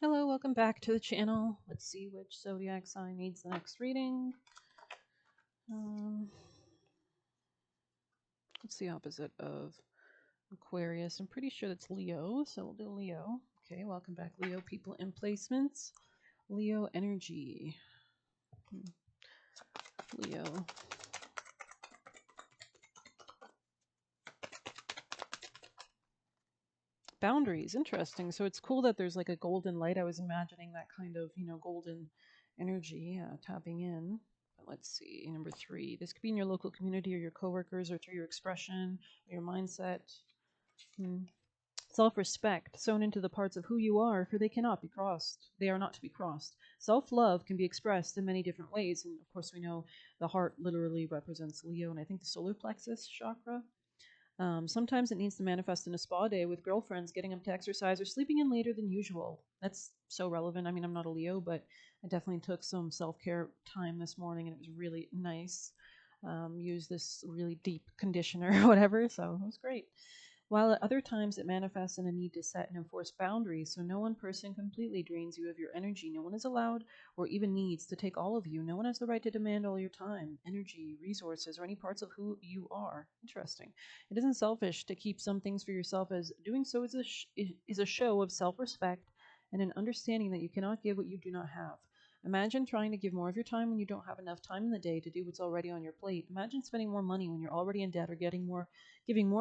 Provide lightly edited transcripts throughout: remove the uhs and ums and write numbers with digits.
Hello, welcome back to the channel. Let's see which zodiac sign needs the next reading. Um, what's the opposite of Aquarius? I'm pretty sure that's Leo, so we'll do Leo. Okay, welcome back, Leo people in placements. Leo energy. Leo. Boundaries, interesting. So it's cool that there's like a golden light. I was imagining that kind of, golden energy tapping in. But let's see, number 3. This could be in your local community or your coworkers or through your expression or your mindset. Self respect, sewn into the parts of who you are, for they cannot be crossed. They are not to be crossed. Self love can be expressed in many different ways. And of course, we know the heart literally represents Leo, and I think the solar plexus chakra. Sometimes it needs to manifest in a spa day with girlfriends, getting them to exercise or sleeping in later than usual. That's so relevant. I mean, I'm not a Leo, but I definitely took some self care time this morning and it was really nice. Use this really deep conditioner or whatever, so it was great. While at other times it manifests in a need to set and enforce boundaries so no one person completely drains you of your energy. No one is allowed or even needs to take all of you. No one has the right to demand all your time, energy, resources, or any parts of who you are. Interesting. It isn't selfish to keep some things for yourself, as doing so is a show of self respect and an understanding that you cannot give what you do not have. Imagine trying to give more of your time when you don't have enough time in the day to do what's already on your plate. Imagine spending more money when you're already in debt or giving more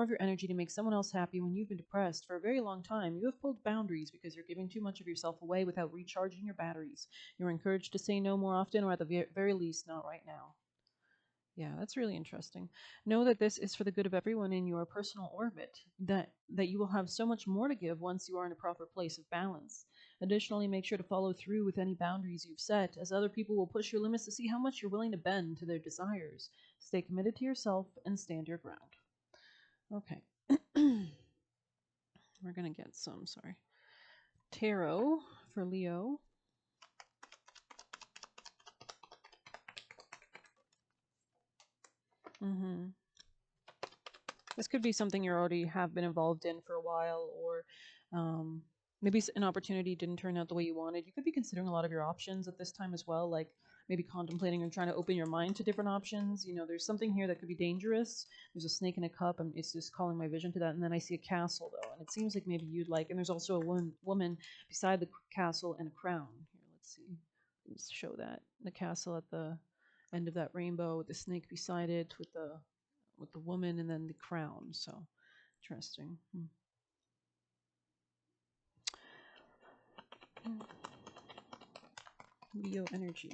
of your energy to make someone else happy when you've been depressed for a very long time. You have pulled boundaries because you're giving too much of yourself away without recharging your batteries. You're encouraged to say no more often, or at the very least, not right now. Yeah, that's really interesting. Know that this is for the good of everyone in your personal orbit, that you will have so much more to give once you are in a proper place of balance. Additionally, make sure to follow through with any boundaries you've set, as other people will push your limits to see how much you're willing to bend to their desires. Stay committed to yourself and stand your ground. Okay. We're going to get some, sorry, tarot for Leo. Mm-hmm. This could be something you already have been involved in for a while, or maybe an opportunity didn't turn out the way you wanted. You could be considering a lot of your options at this time as well, like maybe contemplating and trying to open your mind to different options. There's something here that could be dangerous. There's a snake in a cup, and it's just calling my vision to that. And then I see a castle, though, and it seems like maybe you'd like, and there's also a woman beside the castle and a crown. Here, let's see. Let's show that. The castle at the end of that rainbow with the snake beside it, with the woman and then the crown. So interesting. Leo energy.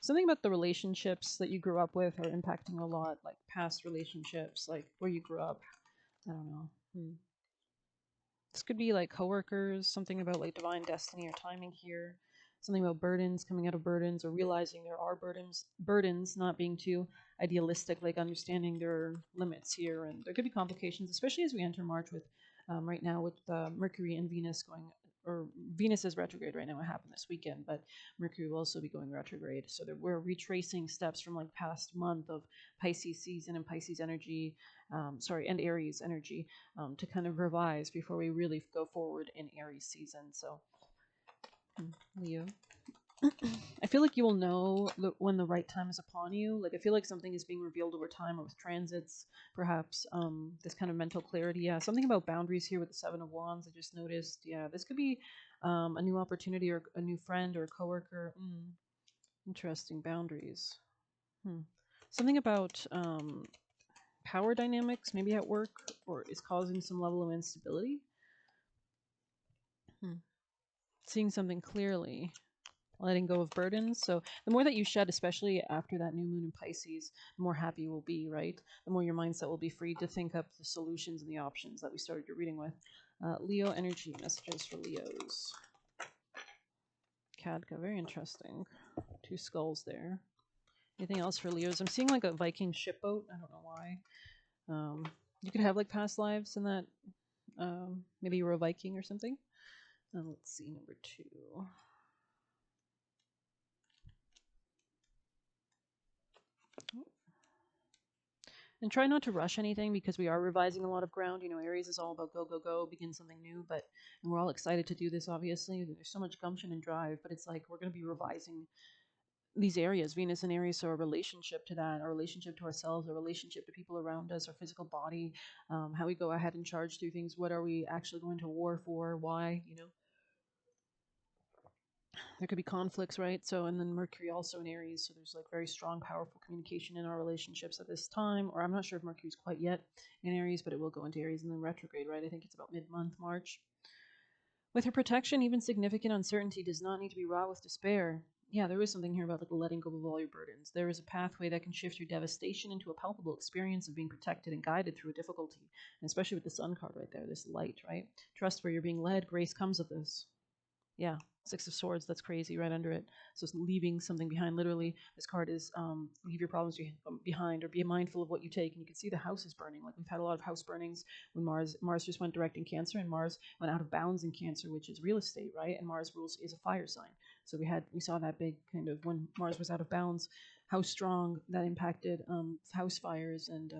Something about the relationships that you grew up with are impacting a lot, like past relationships, like where you grew up. I don't know. This could be like coworkers, something about like divine destiny or timing here. Something about burdens, coming out of burdens, or realizing there are burdens, not being too idealistic, like understanding there are limits here, and there could be complications, especially as we enter March with right now with Mercury and Venus going, or Venus is retrograde right now. It happened this weekend, but Mercury will also be going retrograde. So we're retracing steps from like past month of Pisces season and Pisces energy, and Aries energy, to kind of revise before we really go forward in Aries season. So, Leo. I feel like you will know when the right time is upon you. Like, I feel like something is being revealed over time or with transits, perhaps. This kind of mental clarity. Yeah, something about boundaries here with the Seven of Wands. I just noticed. Yeah, this could be a new opportunity or a new friend or a coworker. Interesting boundaries. Something about power dynamics, maybe at work, or is causing some level of instability. Seeing something clearly, letting go of burdens. So the more that you shed, especially after that new moon in Pisces, the more happy you will be, right? The more your mindset will be free to think up the solutions and the options that we started your reading with. Leo energy messages for Leos. Kadka, very interesting. Two skulls there. Anything else for Leos? I'm seeing like a Viking shipboat. I don't know why. You could have like past lives in that. Maybe you were a Viking or something. Let's see, number 2. And try not to rush anything because we are revising a lot of ground. You know, Aries is all about go, go, go, begin something new. But and we're all excited to do this. Obviously, there's so much gumption and drive. But it's like we're going to be revising these areas, Venus and Aries. So our relationship to that, our relationship to ourselves, our relationship to people around us, our physical body, how we go ahead and charge through things. What are we actually going to war for? Why? You know, there could be conflicts, right? So, and then Mercury also in Aries, so there's like very strong, powerful communication in our relationships at this time. Or I'm not sure if Mercury's quite yet in Aries, but it will go into Aries and then retrograde, right? I think it's about mid-month, March. With her protection, even significant uncertainty does not need to be wrought with despair. Yeah, there is something here about like letting go of all your burdens. There is a pathway that can shift your devastation into a palpable experience of being protected and guided through a difficulty. And especially with the Sun card right there, this light, right? Trust where you're being led. Grace comes of this. Yeah, Six of Swords. That's crazy right under it. So it's leaving something behind. Literally, this card is leave your problems behind, or be mindful of what you take. And you can see the house is burning. Like we've had a lot of house burnings when Mars just went direct in Cancer, and Mars went out of bounds in Cancer, which is real estate, right? And Mars rules is a fire sign. So we saw that big kind of when Mars was out of bounds, how strong that impacted house fires and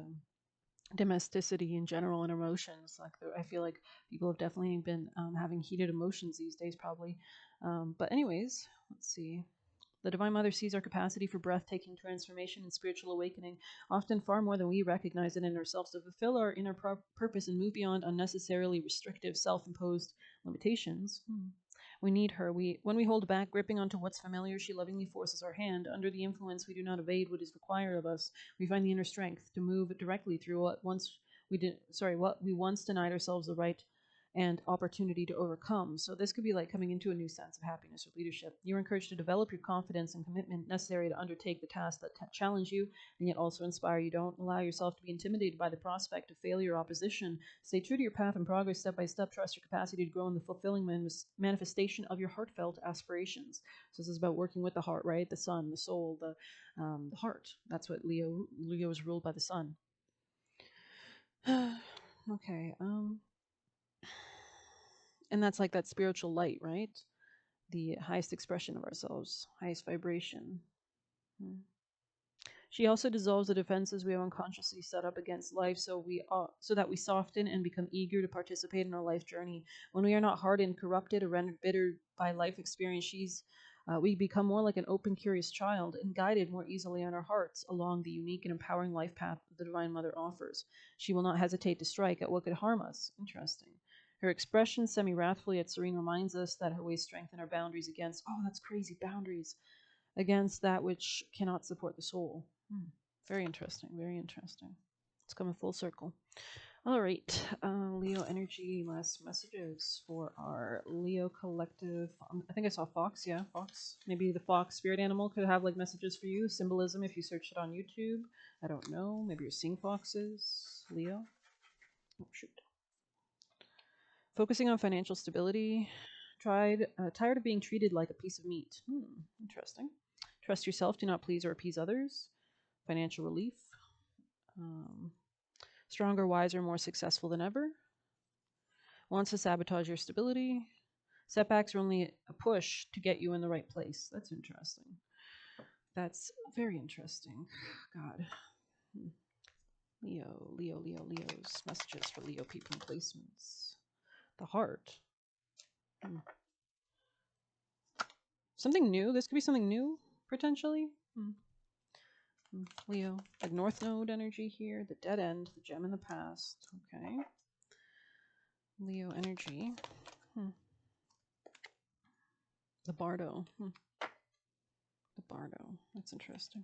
domesticity in general and emotions. Like I feel like people have definitely been having heated emotions these days, probably. But anyways, let's see. The Divine Mother sees our capacity for breathtaking transformation and spiritual awakening, often far more than we recognize it in ourselves, to fulfill our inner purpose and move beyond unnecessarily restrictive, self-imposed limitations. We need her. When we hold back, gripping onto what's familiar, she lovingly forces our hand. Under the influence, we do not evade what is required of us. We find the inner strength to move directly through what we once denied ourselves the right and opportunity to overcome. So this could be like coming into a new sense of happiness or leadership. You're encouraged to develop your confidence and commitment necessary to undertake the tasks that challenge you and yet also inspire you. Don't allow yourself to be intimidated by the prospect of failure or opposition. Stay true to your path and progress step by step. Trust your capacity to grow in the fulfilling manifestation of your heartfelt aspirations. So this is about working with the heart, right? The sun, the soul, the heart. That's what Leo is ruled by the sun. Okay. And that's like that spiritual light, right? The highest expression of ourselves, highest vibration. She also dissolves the defenses we have unconsciously set up against life, so that we soften and become eager to participate in our life journey. When we are not hardened, corrupted, or rendered bitter by life experience, we become more like an open, curious child and guided more easily on our hearts along the unique and empowering life path the Divine Mother offers. She will not hesitate to strike at what could harm us. Interesting. Her expression, semi-wrathfully yet serene, reminds us that her ways strengthen our boundaries against, oh, that's crazy, boundaries, against that which cannot support the soul. Very interesting, very interesting. It's coming full circle. All right, Leo energy, last messages for our Leo collective. I think I saw Fox, yeah, Fox. Maybe the fox spirit animal could have like messages for you, symbolism if you search it on YouTube. I don't know, maybe you're seeing foxes, Leo. Oh, shoot. Focusing on financial stability. Tired of being treated like a piece of meat. Interesting. Trust yourself. Do not please or appease others. Financial relief. Stronger, wiser, more successful than ever. Wants to sabotage your stability. Setbacks are only a push to get you in the right place. That's interesting. That's very interesting. God. Leo's messages for Leo people and placements. The heart. Something new. This could be something new, potentially. Leo. Like North Node energy here. The dead end. The gem in the past. Okay. Leo energy. The Bardo. The Bardo. That's interesting.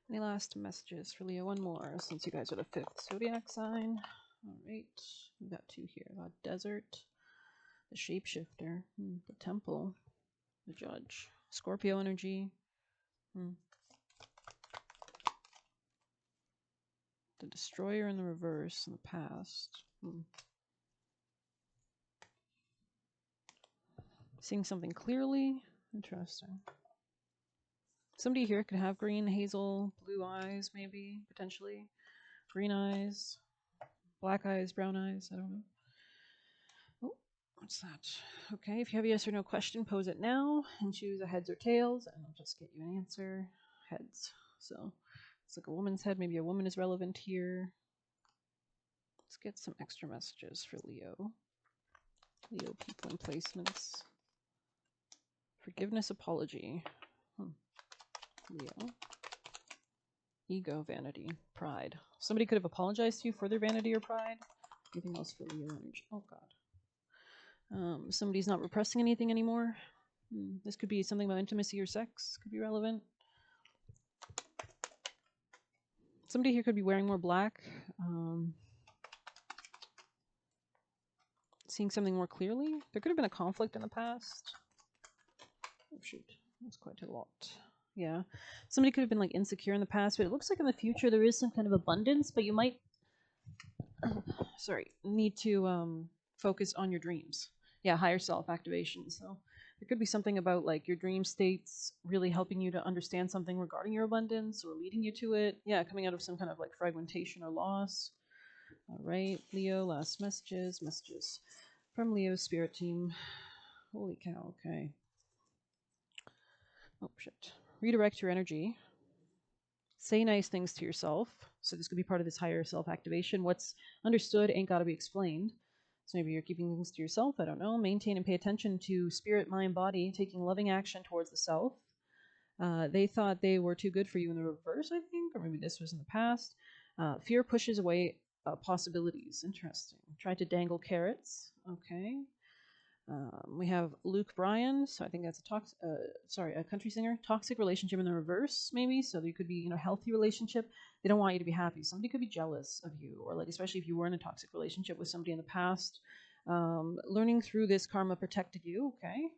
Any last messages for Leo? One more, since you guys are the fifth zodiac sign. All right. We've got two here. Got Desert. The Shapeshifter. The Temple. The Judge. Scorpio energy. The Destroyer in the reverse in the past. Seeing something clearly. Interesting. Somebody here could have green, hazel, blue eyes, maybe, potentially. Green eyes, black eyes, brown eyes, I don't know. Oh, what's that? Okay, if you have a yes or no question, pose it now and choose a heads or tails, and I'll just get you an answer. Heads. So It's like a woman's head. Maybe a woman is relevant here. Let's get some extra messages for Leo. Leo people and placements. Forgiveness, apology. Leo. Ego, vanity, pride. Somebody could have apologized to you for their vanity or pride. Anything else for Leo energy? Oh, God. Somebody's not repressing anything anymore. This could be something about intimacy or sex. Could be relevant. Somebody here could be wearing more black. Seeing something more clearly. There could have been a conflict in the past. Oh, shoot. That's quite a lot. Yeah. Somebody could have been like insecure in the past, but it looks like in the future there is some kind of abundance, but you might need to focus on your dreams. Yeah, higher self activation. So there could be something about like your dream states really helping you to understand something regarding your abundance or leading you to it. Yeah, coming out of some kind of like fragmentation or loss. All right, Leo, last messages from Leo's spirit team. Holy cow, okay. Oh, shit. Redirect your energy. Say nice things to yourself. So this could be part of this higher self-activation. What's understood ain't got to be explained. So maybe you're keeping things to yourself. I don't know. Maintain and pay attention to spirit, mind, body, taking loving action towards the self. They thought they were too good for you in the reverse, I think, or maybe this was in the past. Fear pushes away possibilities. Interesting. Tried to dangle carrots. Okay. We have Luke Bryan, so I think that's a country singer. Toxic relationship in the reverse, maybe. So there could be, healthy relationship. They don't want you to be happy. Somebody could be jealous of you, or like especially if you were in a toxic relationship with somebody in the past. Learning through this karma protected you. Okay.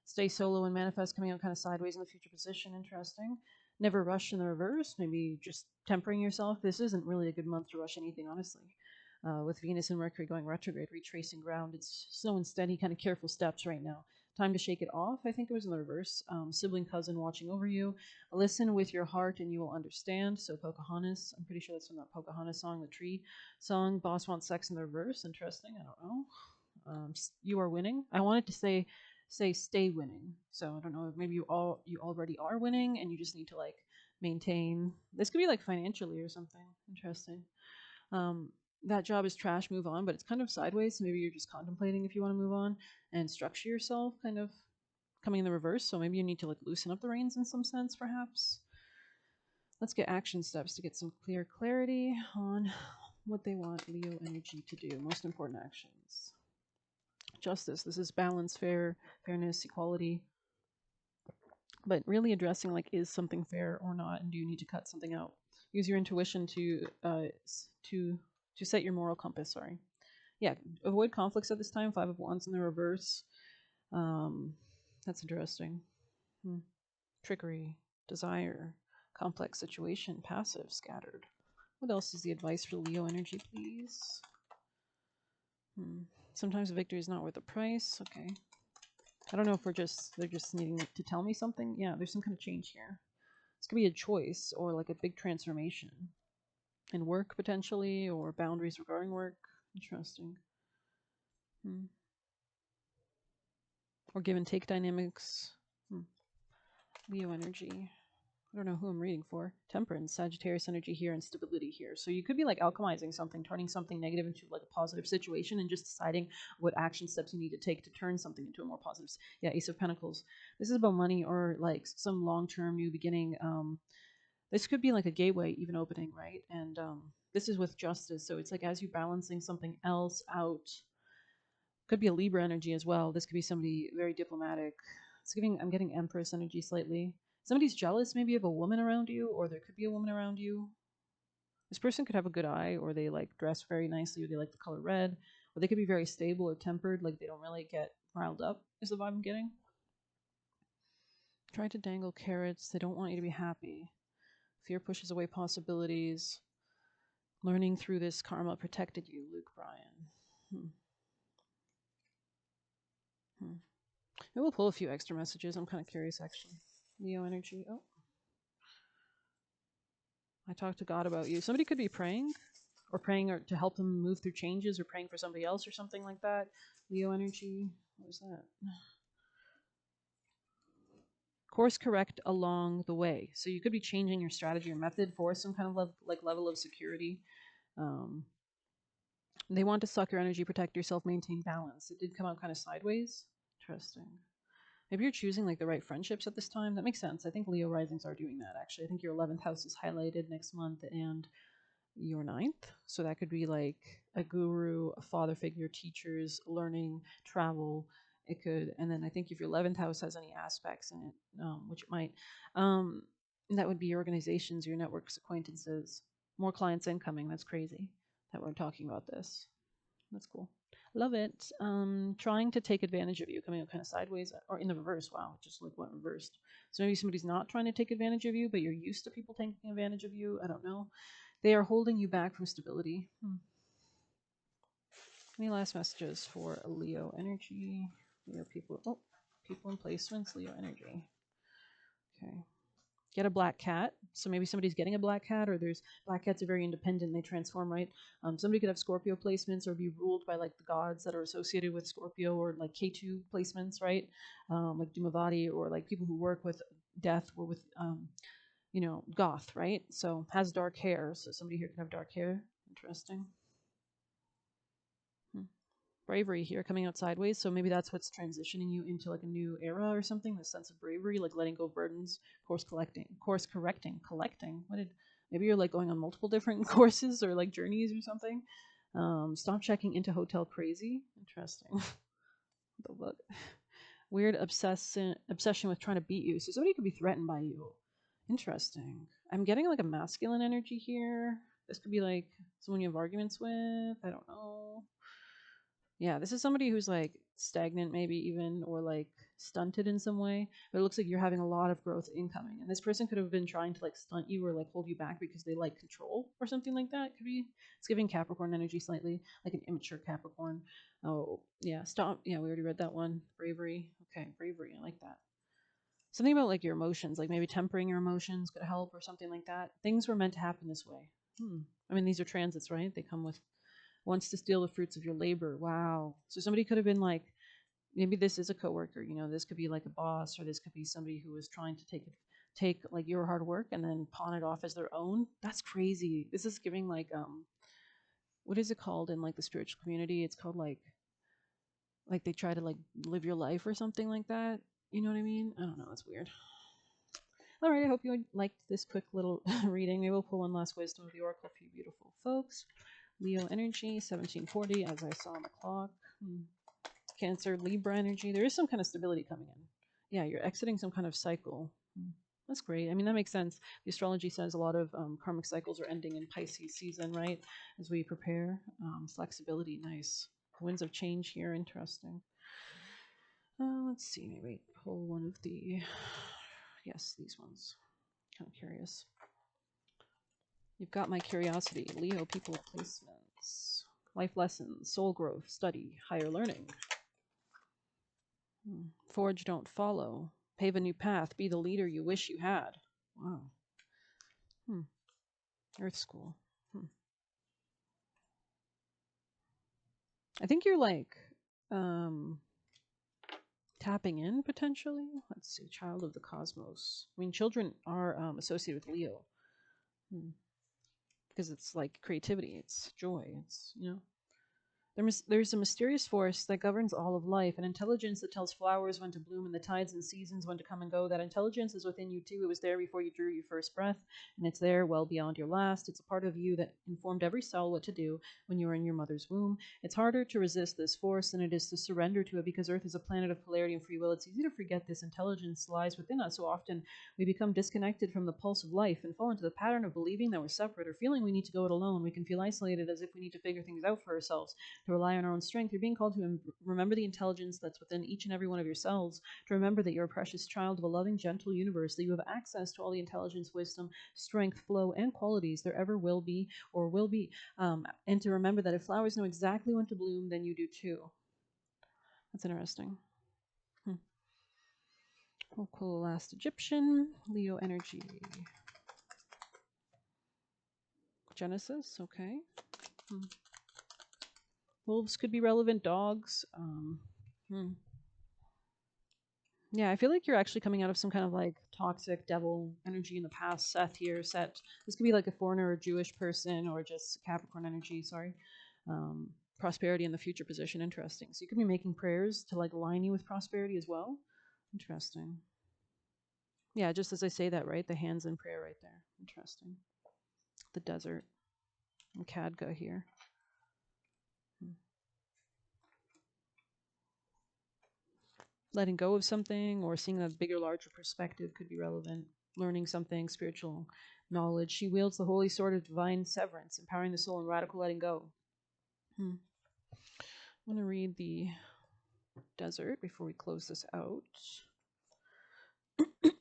Stay solo and manifest coming out kind of sideways in the future position. Interesting. Never rush in the reverse. Maybe just tempering yourself. This isn't really a good month to rush anything, honestly. With Venus and Mercury going retrograde, retracing ground. It's slow and steady, kind of careful steps right now. Time to shake it off. I think it was in the reverse. Sibling cousin watching over you. Listen with your heart and you will understand. So Pocahontas, I'm pretty sure that's from that Pocahontas song, the tree song. Boss wants sex in the reverse. Interesting. I don't know. You are winning. I wanted to say stay winning. So I don't know. Maybe you already are winning and you just need to like maintain. This could be like financially or something. Interesting. That job is trash, move on, but it's kind of sideways. So maybe you're just contemplating if you want to move on and structure yourself kind of coming in the reverse. So maybe you need to like loosen up the reins in some sense, perhaps. Let's get action steps to get some clarity on what they want Leo energy to do. Most important actions. Justice. This is balance, fairness, equality. But really addressing like, is something fair or not, and do you need to cut something out? Use your intuition to set your moral compass. Sorry. Yeah, avoid conflicts at this time. 5 of Wands in the reverse. That's interesting. Trickery, desire, complex situation, passive, scattered. What else is the advice for Leo energy, please? Sometimes a victory is not worth the price. Okay. I don't know if they're just needing to tell me something. Yeah, there's some kind of change here. This could be a choice or like a big transformation in work potentially, or boundaries regarding work. Interesting. Or give and take dynamics. Leo energy. I don't know who I'm reading for. Temperance, Sagittarius energy here, and stability here. So you could be like alchemizing something, turning something negative into like a positive situation, and just deciding what action steps you need to take to turn something into a more positive. Yeah, Ace of Pentacles. This is about money or like some long-term new beginning. This could be like a gateway even opening, right? And this is with justice. So it's like as you balancing something else out. Could be a Libra energy as well. This could be somebody very diplomatic. I'm getting Empress energy slightly. Somebody's jealous maybe of a woman around you, or there could be a woman around you. This person could have a good eye, or they like dress very nicely, or they like the color red, or they could be very stable or tempered, like they don't really get riled up, is the vibe I'm getting. Try to dangle carrots. They don't want you to be happy. Fear pushes away possibilities. Learning through this karma protected you, Luke Bryan. Maybe we'll pull a few extra messages. I'm kind of curious, actually. Leo energy. Oh. I talked to God about you. Somebody could be praying or to help them move through changes, or praying for somebody else or something like that. Leo energy. What was that? Course correct along the way. So you could be changing your strategy or method for some kind of level of security. Um, they want to suck your energy, protect yourself, maintain balance. It did come out kind of sideways. Interesting. Maybe you're choosing like the right friendships at this time. That makes sense. I think Leo risings are doing that actually. I think your 11th house is highlighted next month and your ninth. So that could be like a guru, a father figure, teachers, learning, travel. It could, and then I think if your 11th house has any aspects in it, which it might, um, that would be your organizations, your networks, acquaintances, more clients incoming. That's crazy that we're talking about this. That's cool. Love it. Trying to take advantage of you, coming out kind of sideways or in the reverse. Wow, just like went reversed. So maybe somebody's not trying to take advantage of you, but you're used to people taking advantage of you. I don't know. They are holding you back from stability. Any last messages for Leo energy? Leo people. Oh, people in placements. Leo energy. Okay. Get a black cat. So maybe somebody's getting a black cat, or there's black cats are very independent. They transform, right? Somebody could have Scorpio placements or be ruled by like the gods that are associated with Scorpio, or like K2 placements, right? Like Dhumavati, or like people who work with death or with goth, right? So has dark hair. So somebody here can have dark hair. Interesting. Bravery here coming out sideways. So maybe that's what's transitioning you into like a new era or something. The sense of bravery, like letting go of burdens, course correcting. What did maybe you're like going on multiple different courses or like journeys or something. Stop checking into hotel crazy. Interesting. The book. Weird obsession with trying to beat you. So somebody could be threatened by you. Interesting. I'm getting like a masculine energy here. This could be like someone you have arguments with. I don't know. Yeah, this is somebody who's like stagnant, maybe even, or like stunted in some way. But it looks like you're having a lot of growth incoming. And this person could have been trying to like stunt you or like hold you back because they like control or something like that. It could be, it's giving Capricorn energy slightly, like an immature Capricorn. Oh, yeah, stop. Yeah, we already read that one. Bravery. Okay, bravery. I like that. Something about like your emotions, like maybe tempering your emotions could help or something like that. Things were meant to happen this way. I mean, these are transits, right? They come with wants to steal the fruits of your labor. Wow. So somebody could have been like, maybe this is a coworker, this could be like a boss, or this could be somebody who was trying to take like your hard work and then pawn it off as their own. That's crazy. This is giving like what is it called in like the spiritual community? It's called like they try to like live your life or something like that. You know what I mean? I don't know, it's weird. All right, I hope you liked this quick little reading. Maybe we'll pull one last wisdom of the oracle for you beautiful folks. Leo energy, 1740, as I saw on the clock. Cancer, Libra energy. There is some kind of stability coming in. Yeah, you're exiting some kind of cycle. That's great. I mean, that makes sense. The astrology says a lot of karmic cycles are ending in Pisces season, right? As we prepare. Flexibility, nice. Winds of change here, interesting. Let's see, maybe pull one of the, yes, these ones. Kind of curious. You've got my curiosity. Leo, people, placements, life lessons, soul growth, study, higher learning. Forge, don't follow. Pave a new path. Be the leader you wish you had. Wow. Earth School. I think you're like tapping in potentially. Let's see. Child of the cosmos. I mean, children are associated with Leo because it's like creativity. It's joy. It's there's a mysterious force that governs all of life, an intelligence that tells flowers when to bloom and the tides and seasons when to come and go. That intelligence is within you too. It was there before you drew your first breath, and it's there well beyond your last. It's a part of you that informed every cell what to do when you were in your mother's womb. It's harder to resist this force than it is to surrender to it, because Earth is a planet of polarity and free will. It's easy to forget this intelligence lies within us. So often we become disconnected from the pulse of life and fall into the pattern of believing that we're separate or feeling we need to go it alone. We can feel isolated, as if we need to figure things out for ourselves, to rely on our own strength. You're being called to remember the intelligence that's within each and every one of your cells, to remember that you're a precious child of a loving, gentle universe, that you have access to all the intelligence, wisdom, strength, flow, and qualities there ever will be or will be. And to remember that if flowers know exactly when to bloom, then you do too. That's interesting. We'll pull the last Egyptian. Leo energy. Genesis, okay. Wolves could be relevant, dogs. Yeah, I feel like you're actually coming out of some kind of like toxic devil energy in the past. Seth here, Set. This could be like a foreigner or Jewish person or just Capricorn energy, sorry. Um, Prosperity in the future position. Interesting. So you could be making prayers to like line you with prosperity as well. Interesting. Yeah, just as I say that, right? The hands in prayer right there. Interesting. The desert. And Kadga here. Hmm. Letting go of something or seeing a bigger, larger perspective could be relevant. Learning something, spiritual knowledge. She wields the holy sword of divine severance, empowering the soul in radical letting go. Hmm. I'm going to read the desert before we close this out.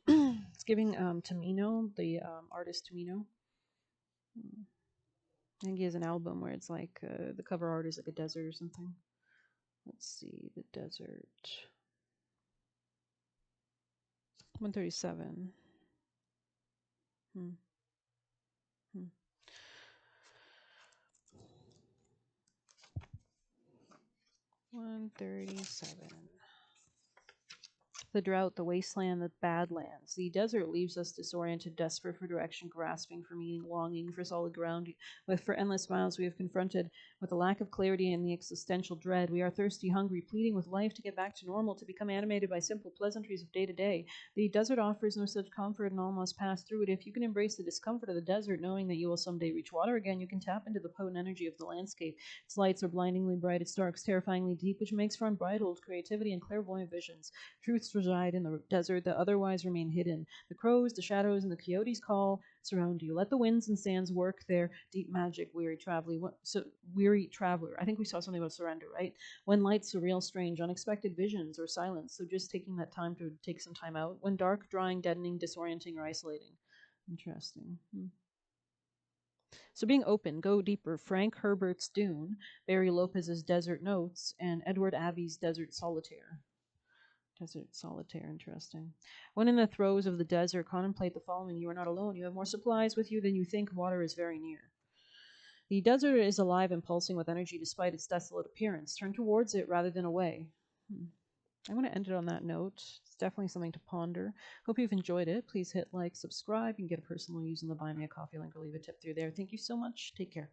It's giving Tamino, the artist Tamino. I think he has an album where it's like the cover art is like a desert or something. Let's see, the desert. 137. Hmm. Hmm. 137. The drought, the wasteland, the badlands. The desert leaves us disoriented, desperate for direction, grasping for meaning, longing for solid ground. With for endless miles we have confronted with a lack of clarity and the existential dread. We are thirsty, hungry, pleading with life to get back to normal, to become animated by simple pleasantries of day to day. The desert offers no such comfort, and all must pass through it. If you can embrace the discomfort of the desert, knowing that you will someday reach water again, you can tap into the potent energy of the landscape. Its lights are blindingly bright, its darks terrifyingly deep, which makes for unbridled creativity and clairvoyant visions. Truths reside in the desert that otherwise remain hidden. The crows, the shadows, and the coyotes call surround you. Let the winds and sands work their deep magic, weary traveler. I think we saw something about surrender, right? When light's surreal, strange, unexpected visions or silence. So just taking that time to take some time out. When dark, drying, deadening, disorienting, or isolating. Interesting. So being open, go deeper. Frank Herbert's Dune, Barry Lopez's Desert Notes, and Edward Abbey's Desert Solitaire. Desert solitaire, interesting. When in the throes of the desert, contemplate the following. You are not alone. You have more supplies with you than you think. Water is very near. The desert is alive and pulsing with energy despite its desolate appearance. Turn towards it rather than away. I'm going to end it on that note. It's definitely something to ponder. Hope you've enjoyed it. Please hit like, subscribe. You can get a personal using the Buy Me a Coffee link or leave a tip through there. Thank you so much. Take care.